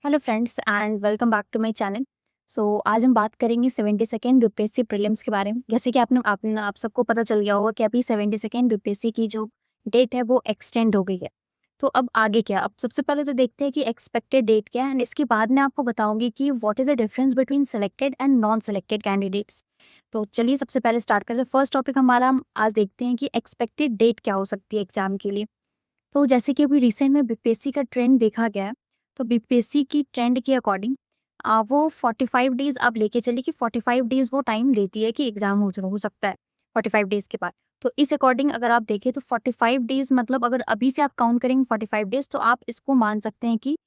Hello friends and welcome back to my channel. आज हम बात करेंगे 72nd यूपीएससी प्रीलिम्स के बारे में। जैसे कि आप सबको पता चल गया होगा कि अभी 72nd यूपीएससी की जो डेट है वो एक्सटेंड हो गई है। तो अब आगे क्या? अब सबसे पहले तो देखते हैं कि एक्सपेक्टेड डेट क्या है एंड इसके बाद मैं आपको बताऊंगी कि what is the difference between selected and non selected candidates. तो चलिए सबसे पहले स्टार्ट करते हैं। फर्स्ट टॉपिक हमारा हम आज देखते हैं कि एक्सपेक्टेड डेट क्या हो सकती है एग्जाम के लिए। तो जैसे कि अभी रिसेंट में बीपीएससी का ट्रेंड देखा गया है, तो बीपीएससी की ट्रेंड के अकॉर्डिंग वो 45 डेज आप लेके चलिए कि 45 डेज वो टाइम लेती है कि एग्जाम हो सकता है 45 डेज के बाद। तो इस अकॉर्डिंग अगर आप देखें तो 45 डेज मतलब अगर अभी से आप काउंट करेंगे 45 डेज तो आप इसको मान सकते हैं कि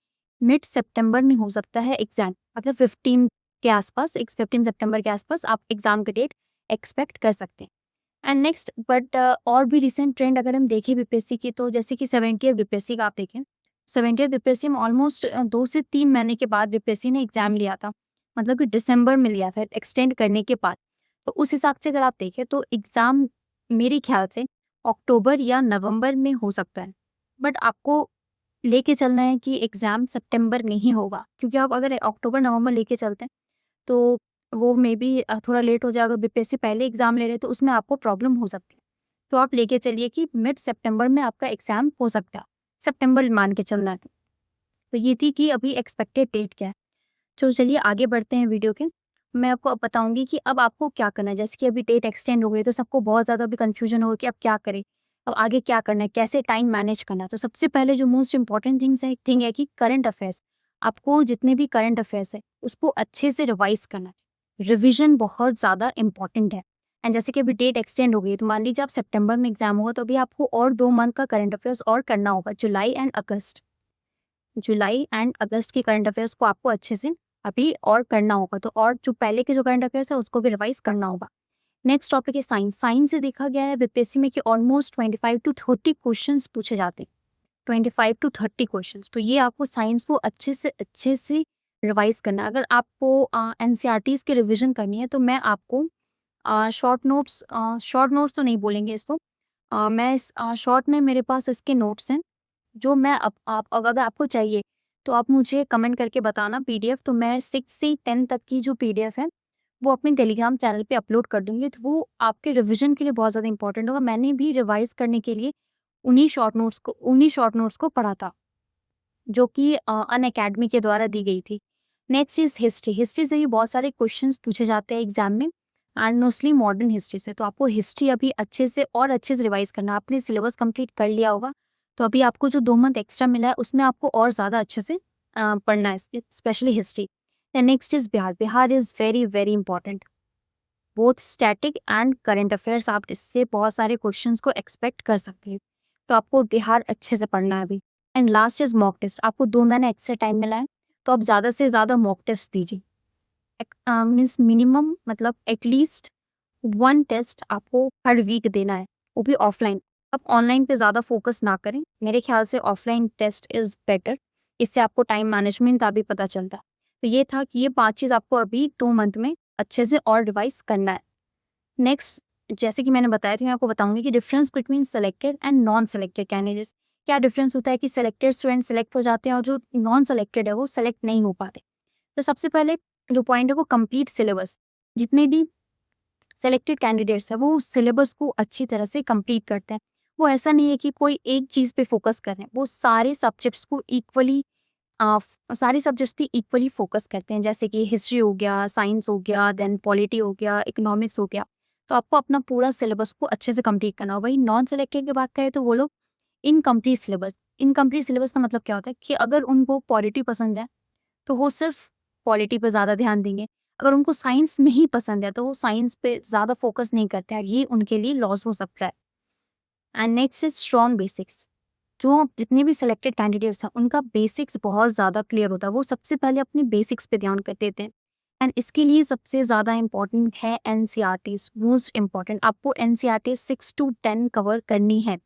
मिड सितंबर में हो सकता है एग्जाम, मतलब 15 के आसपास, 15 सितंबर के आसपास आप एग्जाम का डेट एक्सपेक्ट कर सकते हैं। एंड नेक्स्ट बट और भी रिसेंट ट्रेंड अगर हम देखें बीपीएससी की, तो जैसे कि 70th बीपीएससी का आप देखें, 70th बीपीएससी में ऑलमोस्ट 2 से 3 महीने के बाद बीपीएससी ने एग्जाम लिया था, मतलब कि दिसंबर में लिया था एक्सटेंड करने के बाद। तो उस हिसाब से अगर आप देखें तो एग्जाम मेरे ख्याल से अक्टूबर या नवंबर में हो सकता है, बट आपको लेके चलना है कि एग्जाम सितंबर में ही होगा, क्योंकि आप अगर अक्टूबर नवंबर लेके चलते हैं तो वो मे बी थोड़ा लेट हो जाए। अगर बीपीएससी पहले एग्जाम ले रहे हैं तो उसमें आपको प्रॉब्लम हो सकती है। तो आप लेके चलिए कि मिड सितंबर में आपका एग्जाम हो सकता है, सितंबर मान के चलना है। तो ये थी कि अभी एक्सपेक्टेड डेट क्या है। तो चलिए आगे बढ़ते हैं वीडियो के। मैं आपको अब बताऊंगी कि अब आपको क्या करना है। जैसे कि अभी डेट एक्सटेंड हो गई तो सबको बहुत ज़्यादा अभी कन्फ्यूजन होगा कि अब क्या करें, अब आगे क्या करना है, कैसे टाइम मैनेज करना है। तो सबसे पहले जो मोस्ट इंपॉर्टेंट थिंग है कि करंट अफेयर्स, आपको जितने भी करंट अफेयर्स है उसको अच्छे से रिवाइज करना है। रिविजन बहुत ज़्यादा इंपॉर्टेंट है। एंड जैसे कि अभी डेट एक्सटेंड हो गई तो मान लीजिए आप सितंबर में एग्जाम होगा तो अभी आपको और 2 मंथ का करंट अफेयर्स और करना होगा, जुलाई एंड अगस्त के करंट अफेयर्स को आपको अच्छे से अभी और करना होगा। तो और जो पहले के जो करंट अफेयर्स है उसको भी रिवाइज करना होगा। नेक्स्ट टॉपिक है साइंस। साइंस से देखा गया है बीपीएससी में कि ऑलमोस्ट 25 to 30 क्वेश्चंस पूछे जाते हैं, 25 to 30 क्वेश्चंस। तो ये आपको साइंस को अच्छे से रिवाइज करना है। अगर आपको एनसीईआरटीज की रिविजन करनी है तो मैं आपको शॉर्ट नोट्स तो नहीं बोलेंगे इसको, मैं इस शॉर्ट में मेरे पास इसके नोट्स हैं जो मैं आप अगर आपको चाहिए तो आप मुझे कमेंट करके बताना पीडीएफ, तो मैं 6 से 10 तक की जो पीडीएफ है वो अपने टेलीग्राम चैनल पे अपलोड कर दूंगी। तो वो आपके रिवीजन के लिए बहुत ज़्यादा इंपॉर्टेंट होगा। मैंने भी रिवाइज करने के लिए उन्हीं शॉर्ट नोट्स को पढ़ा था जो कि अन अकेडमी के द्वारा दी गई थी। Next is history. हिस्ट्री से ही बहुत सारे क्वेश्चंस पूछे जाते हैं एग्जाम में एंड मोस्टली मॉडर्न हिस्ट्री से। तो आपको हिस्ट्री अभी अच्छे से रिवाइज करना। आपने सिलेबस कंप्लीट कर लिया होगा तो अभी आपको जो 2 मंथ एक्स्ट्रा मिला है उसमें आपको और ज़्यादा अच्छे से पढ़ना है, specially history. Next is Bihar. Bihar is very very important, both static and current affairs. आप इससे बहुत सारे क्वेश्चंस को एक्सपेक्ट कर सकते हैं, तो आपको बिहार अच्छे से पढ़ना है अभी। And last is mock test. आपको 2 महीने एक्स्ट्रा टाइम मिला है तो आप ज़्यादा से ज़्यादा मॉक टेस्ट दीजिए। मीन्स मिनिमम मतलब एटलीस्ट 1 टेस्ट आपको हर वीक देना है, वो भी ऑफलाइन। आप ऑनलाइन पे ज़्यादा फोकस ना करें, मेरे ख्याल से ऑफलाइन टेस्ट इज़ बेटर। इससे आपको टाइम मैनेजमेंट का भी पता चलता है। तो ये था कि ये 5 चीज़ आपको अभी 2 मंथ में अच्छे से और रिवाइज करना है। नेक्स्ट, जैसे कि मैंने बताया था, मैं आपको बताऊंगी कि difference between selected and non selected candidates. क्या डिफरेंस होता है कि सेलेक्टेड स्टूडेंट सेलेक्ट हो जाते हैं और जो नॉन सेलेक्टेड है वो सेलेक्ट नहीं हो पाते। तो सबसे पहले जो पॉइंट है वो कंप्लीट सिलेबस। जितने भी सेलेक्टेड कैंडिडेट्स है वो सिलेबस को अच्छी तरह से कंप्लीट करते हैं। वो ऐसा नहीं है कि कोई एक चीज़ पे फोकस कर रहे हैं, वो सारे सब्जेक्ट्स पे इक्वली फोकस करते हैं। जैसे कि हिस्ट्री हो गया, साइंस हो गया, देन पॉलिटी हो गया, इकोनॉमिक्स हो गया। तो आपको अपना पूरा सिलेबस को अच्छे से कंप्लीट करना हो। वही नॉन सेलेक्टेड की बात करें तो वो लोग इनकम्प्लीट सिलेबस का मतलब क्या होता है कि अगर उनको पॉलिटी पसंद है तो वो सिर्फ पॉलिटी पे ज़्यादा ध्यान देंगे। अगर उनको साइंस नहीं पसंद है तो वो साइंस पे ज़्यादा फोकस नहीं करते हैं, ये उनके लिए लॉस हो सकता है। And next is strong basics. जो जितने भी सिलेक्टेड कैंडिडेट्स हैं उनका बेसिक्स बहुत ज़्यादा क्लियर होता है, वो सबसे पहले अपने बेसिक्स पे ध्यान कर देते हैं। एंड इसके लिए सबसे ज़्यादा इंपॉर्टेंट है एनसीईआरटीज। मोस्ट इंपॉर्टेंट, आपको एनसीईआरटी 6 to 10 कवर करनी है।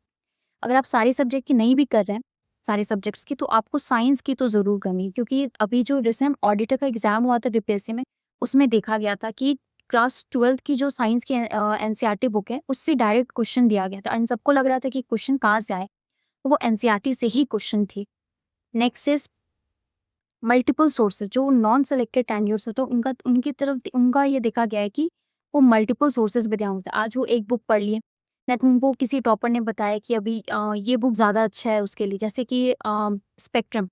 अगर आप सारे सब्जेक्ट की नहीं भी कर रहे हैं, सारे सब्जेक्ट्स की, तो आपको साइंस की तो ज़रूर करनी है, क्योंकि अभी जो रिसेंट ऑडिटर का एग्जाम हुआ था बीपीएससी में उसमें देखा गया था कि क्लास 12th की जो साइंस की एनसीईआरटी बुक है उससे डायरेक्ट क्वेश्चन दिया गया था एंड सबको लग रहा था कि क्वेश्चन कहाँ से आए, तो वो एनसीईआरटी से ही क्वेश्चन थी। नेक्स्ट इज मल्टीपल सोर्सेज, जो नॉन सेलेक्टेड कैंडिडेट्स होते हैं उनका ये देखा गया है कि वो मल्टीपल सोर्सेज पे ध्यान होता है। आज वो एक बुक पढ़ लिए, नहीं तो उनको किसी टॉपर ने बताया कि अभी ये बुक ज़्यादा अच्छा है उसके लिए, जैसे कि स्पेक्ट्रम।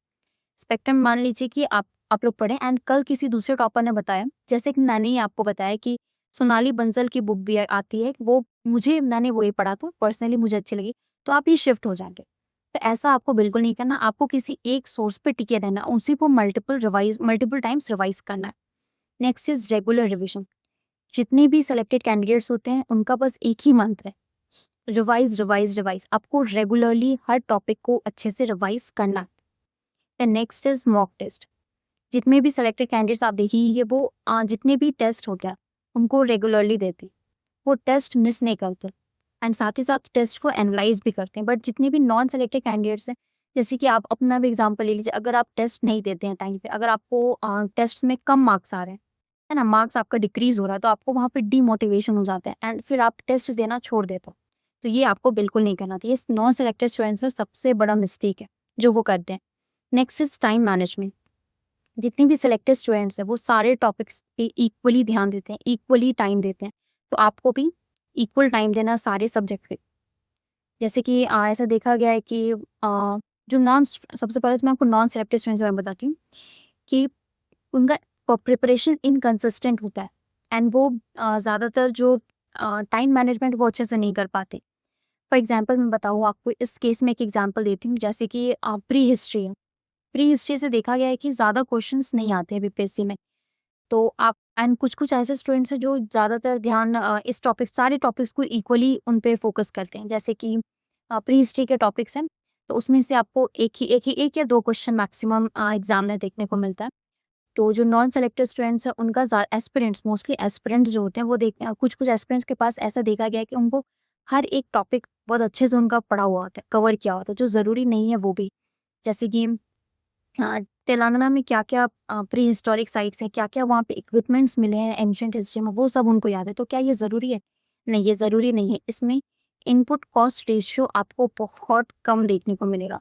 स्पेक्ट्रम मान लीजिए कि आप लोग पढ़ें एंड कल किसी दूसरे टॉपर ने बताया, जैसे कि मैंने ही आपको बताया कि सोनाली बंसल की बुक भी आती है, वो मैंने वही पढ़ा था, पर्सनली मुझे अच्छी लगी, तो आप ये शिफ्ट हो जाएंगे। तो ऐसा आपको बिल्कुल नहीं करना, आपको किसी एक सोर्स पे टिके रहना, उसी को मल्टीपल टाइम्स रिवाइज करना है। Next is regular revision. जितने भी सिलेक्टेड कैंडिडेट्स होते हैं उनका बस एक ही मंत्र है, रिवाइज रिवाइज रिवाइज। आपको रेगुलरली हर टॉपिक को अच्छे से रिवाइज करना है। The next is mock test. जितने भी सिलेक्टेड कैंडिडेट्स आप देखिए वो जितने भी टेस्ट होते हैं उनको रेगुलरली देते हैं, वो टेस्ट मिस नहीं करते एंड साथ ही साथ टेस्ट को एनालाइज भी करते हैं। बट जितने भी नॉन सेलेक्टेड कैंडिडेट्स हैं, जैसे कि आप अपना भी एग्जांपल ले लीजिए, अगर आप टेस्ट नहीं देते हैं टाइम पे, अगर आपको टेस्ट में कम मार्क्स आ रहे हैं, है ना, मार्क्स आपका डिक्रीज हो रहा है, तो आपको वहाँ पे डीमोटिवेशन हो जाता है एंड फिर आप टेस्ट देना छोड़ देते हो। तो ये आपको बिल्कुल नहीं करना चाहिए। ये नॉन सेलेक्टेड स्टूडेंट्स का सबसे बड़ा मिस्टेक है जो वो करते हैं। Next is time management. जितने भी सिलेक्टेड स्टूडेंट्स हैं वो सारे टॉपिक्स पे इक्वली ध्यान देते हैं, इक्वली टाइम देते हैं, तो आपको भी इक्वल टाइम देना सारे सब्जेक्ट पे। जैसे कि ऐसा देखा गया है कि जो सबसे पहले तो मैं आपको नॉन सिलेक्टेड स्टूडेंट्स के बारे में बताती हूँ कि उनका प्रिपरेशन इनकंसिस्टेंट होता है एंड वो ज़्यादातर जो टाइम मैनेजमेंट वो अच्छे से नहीं कर पाते। फॉर एग्जांपल मैं बताऊँ आपको, इस केस में एक एग्जांपल देती हूँ, जैसे कि प्री हिस्ट्री है। प्री हिस्ट्री से देखा गया है कि ज़्यादा क्वेश्चंस नहीं आते हैं बीपीएससी में। तो आप एंड कुछ-कुछ ऐसे स्टूडेंट्स हैं जो ज़्यादातर ध्यान इस सारे टॉपिक्स को इक्वली उन पे फोकस करते हैं। जैसे कि प्री हिस्ट्री के टॉपिक्स हैं, तो उसमें से आपको एक या 2 क्वेश्चन मैक्सिमम एग्ज़ाम में देखने को मिलता है। तो जो नॉन सेलेक्टेड स्टूडेंट्स हैं उनका एस्पिरेंट्स, मोस्टली एस्पिरेंट्स जो होते हैं वो देखते हैं, कुछ-कुछ एस्पिरेंट्स के पास ऐसा देखा गया है कि उनको हर एक टॉपिक बहुत अच्छे से उनका पढ़ा हुआ होता है, कवर किया होता है, जो ज़रूरी नहीं है वो भी। जैसे कि तेलंगाना में क्या-क्या प्री हिस्टोरिक साइट्स हैं, क्या-क्या वहाँ पे इक्विपमेंट्स मिले हैं एंशिएंट हिस्ट्री में, वो सब उनको याद है। तो क्या ये ज़रूरी है? नहीं, ये ज़रूरी नहीं है। इसमें इनपुट कॉस्ट रेशियो आपको बहुत कम देखने को मिलेगा।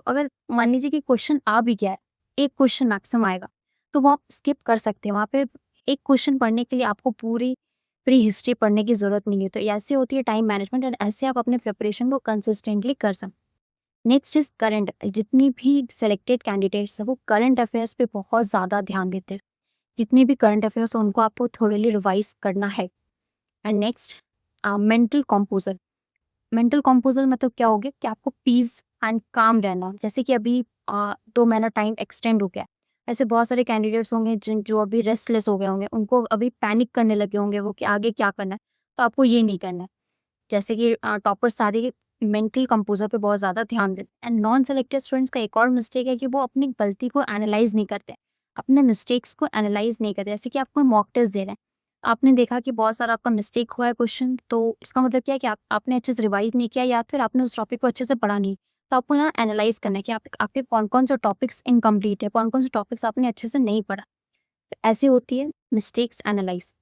अगर मान लीजिए कि क्वेश्चन आ भी गया है, एक क्वेश्चन मैक्सिमम आएगा, तो वो आप स्किप कर सकते हैं। वहाँ पे एक क्वेश्चन पढ़ने के लिए आपको पूरी प्री हिस्ट्री पढ़ने की ज़रूरत नहीं है। तो ऐसे होती है टाइम मैनेजमेंट एंड ऐसे आप अपने प्रिपरेशन को कंसिस्टेंटली कर सकते हैं। Next is current. जितनी भी सेलेक्टेड कैंडिडेट्स हैं वो करंट अफेयर्स पे बहुत ज़्यादा ध्यान देते हैं। जितनी भी करंट अफेयर्स हैं उनको आपको थोड़े रिवाइज करना है। And next, mental composer. Mental composer मतलब क्या हो गया कि आपको पीस एंड काम रहना। जैसे कि अभी 2 महीना टाइम एक्सटेंड हो गया, ऐसे बहुत सारे कैंडिडेट्स होंगे जो अभी रेस्टलेस हो गए होंगे, उनको अभी पैनिक करने लगे होंगे वो कि आगे क्या करना है। तो आपको ये नहीं करना है। जैसे कि टॉपर्स सारे मेंटल कंपोजर पे बहुत ज़्यादा ध्यान देते हैं। एंड नॉन सेलेक्टेड स्टूडेंट्स का एक और मिस्टेक है कि वो अपनी गलती को एनालाइज नहीं करते, अपने मिस्टेक्स को एनालाइज नहीं करते। जैसे कि आपको मॉक टेस्ट दे रहे हैं, आपने देखा कि बहुत सारा आपका मिस्टेक हुआ है क्वेश्चन, तो इसका मतलब क्या है कि आपने अच्छे से रिवाइज नहीं किया या फिर आपने उस टॉपिक को अच्छे से पढ़ा नहीं। तो आपको यहाँ एनालाइज करना है कि आपके कौन कौन से टॉपिक्स इनकम्प्लीट है, कौन कौन से टॉपिक्स आपने अच्छे से नहीं पढ़ा। तो ऐसी होती है mistakes analyse.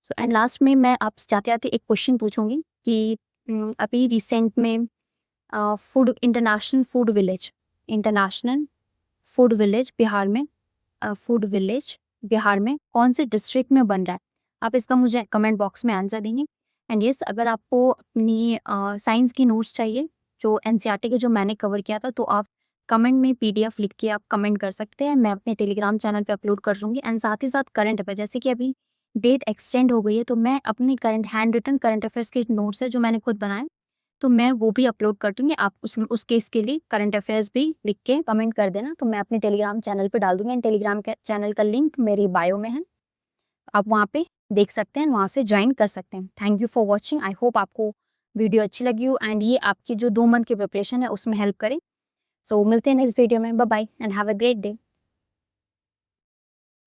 So and last में मैं आपसे जाते-जाते एक क्वेश्चन पूछूंगी कि अभी रिसेंट में इंटरनेशनल फूड विलेज बिहार में कौन से डिस्ट्रिक्ट में बन रहा है? आप इसका मुझे कमेंट बॉक्स में आंसर देंगे। एंड यस, अगर आपको अपनी साइंस की नोट्स चाहिए जो एनसीईआरटी के जो मैंने कवर किया था, तो आप कमेंट में पीडीएफ लिख के आप कमेंट कर सकते हैं। मैं अपने टेलीग्राम चैनल पे अपलोड कर दूंगी। एंड साथ ही साथ करंट अफेयर, जैसे कि अभी डेट एक्सटेंड हो गई है, तो मैं अपनी हैंड रिटन करंट अफेयर्स के नोट्स है जो मैंने खुद बनाए, तो मैं वो भी अपलोड कर दूंगी। आप उस केस के लिए करंट अफेयर्स भी लिख के कमेंट कर देना, तो मैं अपने टेलीग्राम चैनल पे डाल दूंगी। एंड टेलीग्राम के चैनल का लिंक मेरी बायो में है, आप वहाँ पे देख सकते हैं, वहाँ से ज्वाइन कर सकते हैं। Thank you for watching. I hope आपको वीडियो अच्छी लगी हो एंड ये आपकी जो 2 मंथ की प्रिपरेशन है उसमें हेल्प करे। सो मिलते हैं नेक्स्ट वीडियो में। Bye bye and have a great day.